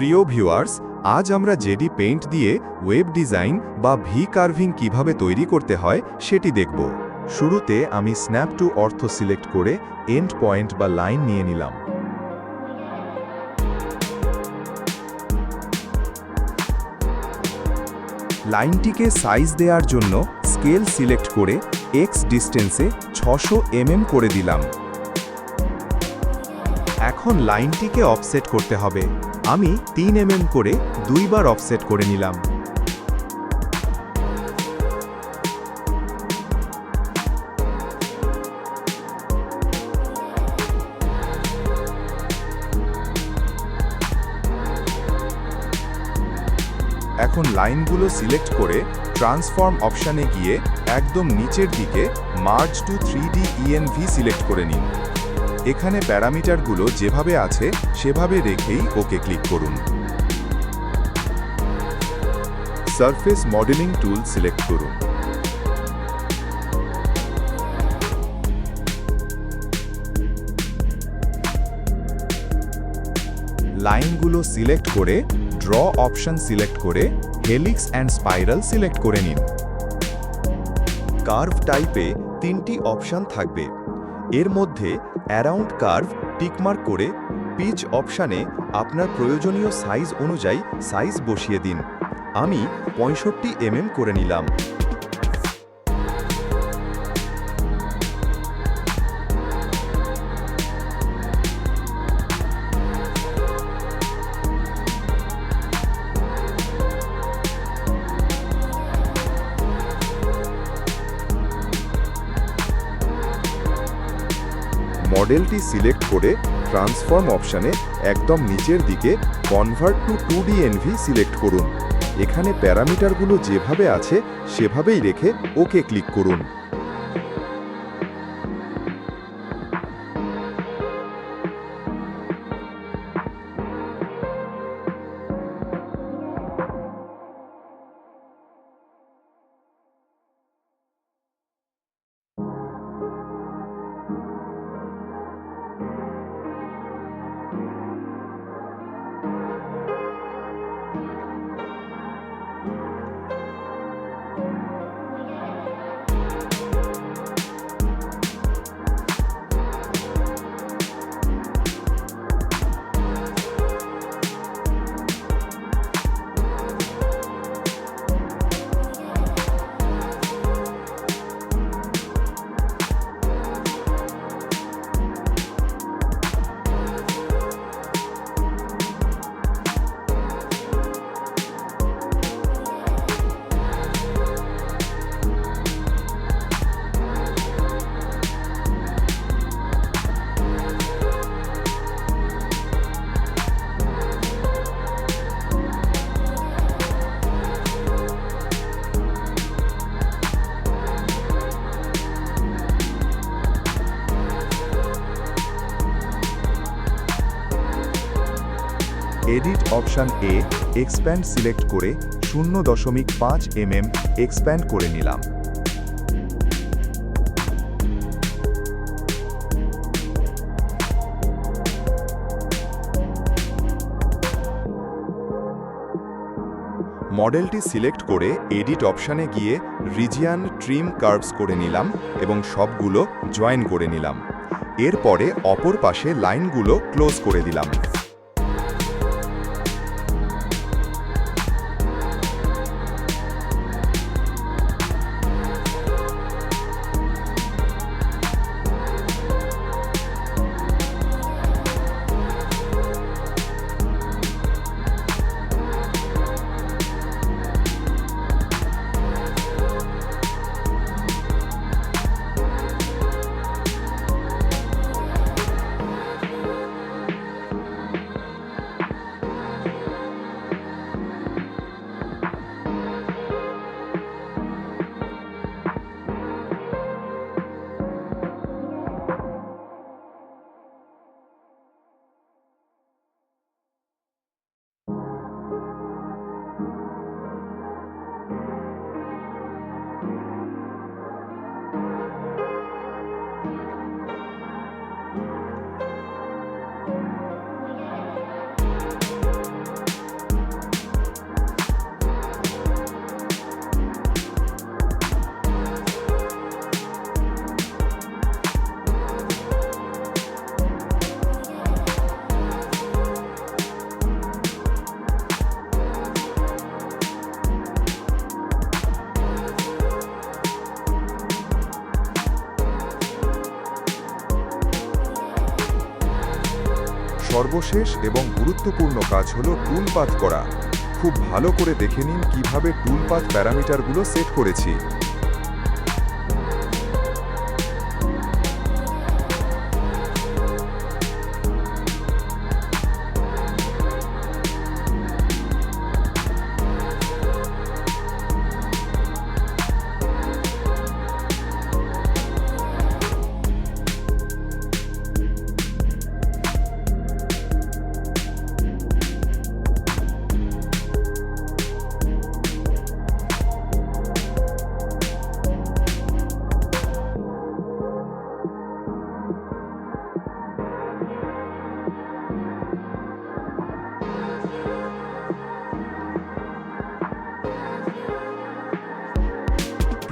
প্রিয় ভিউয়ার্স, আজ আমরা জেডি পেইন্ট দিয়ে ওয়েব ডিজাইন বা ভি কার্ভিং কিভাবে তৈরি করতে হয় সেটি দেখব। শুরুতে আমি স্ন্যাপ টু অর্থ সিলেক্ট করে এন্ড পয়েন্ট বা লাইন নিয়ে নিলাম। লাইনটিকে সাইজ দেওয়ার জন্য স্কেল সিলেক্ট করে এক্স ডিস্টেন্সে 600 mm করে দিলাম। এখন লাইনটিকে অফসেট করতে হবে। আমি 3 mm করে 2 বার অফসেট করে নিলাম। এখন লাইনগুলো সিলেক্ট করে ট্রান্সফর্ম অপশানে গিয়ে একদম নিচের দিকে merge two 3D ENV select করে নিন। এখানে প্যারামিটারগুলো যেভাবে আছে সেভাবে রেখেই ওকে ক্লিক করুন। সারফেস মডেলিং টুল সিলেক্ট করুন। লাইনগুলো সিলেক্ট করে ড্র অপশন সিলেক্ট করে হেলিক্স অ্যান্ড স্পাইরাল সিলেক্ট করে নিন। কার্ভ টাইপে 3টি অপশন থাকবে। এর মধ্যে অ্যারাউন্ড কার্ভ টিকমার্ক করে পিচ অপশানে আপনার প্রয়োজনীয় সাইজ অনুযায়ী সাইজ বসিয়ে দিন। আমি 65 mm করে নিলাম। মডেলটি সিলেক্ট করে ট্রান্সফর্ম অপশানে একদম নিচের দিকে convert to 2D NV select করুন। এখানে প্যারামিটারগুলো যেভাবে আছে সেভাবেই রেখে ওকে ক্লিক করুন। Edit option A expand select করে 0.5 mm এক্সপ্যান্ড করে নিলাম। মডেলটি সিলেক্ট করে এডিট অপশানে গিয়ে রিজিয়ান ট্রিম কার্ভস করে নিলাম এবং সবগুলো জয়েন করে নিলাম। এরপরে অপর পাশে লাইনগুলো ক্লোজ করে দিলাম। সর্বশেষ এবং গুরুত্বপূর্ণ কাজ হলো টুল পাথ করা। খুব ভালো করে দেখে নিন কিভাবে টুল পাথ প্যারামিটারগুলো সেট করেছি।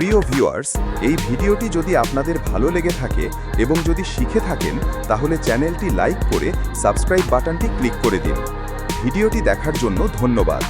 প্রিয় ভিউয়ার্স, এই ভিডিওটি যদি আপনাদের ভালো লেগে থাকে এবং যদি শিখে থাকেন তাহলে চ্যানেলটি লাইক করে সাবস্ক্রাইব বাটনটি ক্লিক করে দিন। ভিডিওটি দেখার জন্য ধন্যবাদ।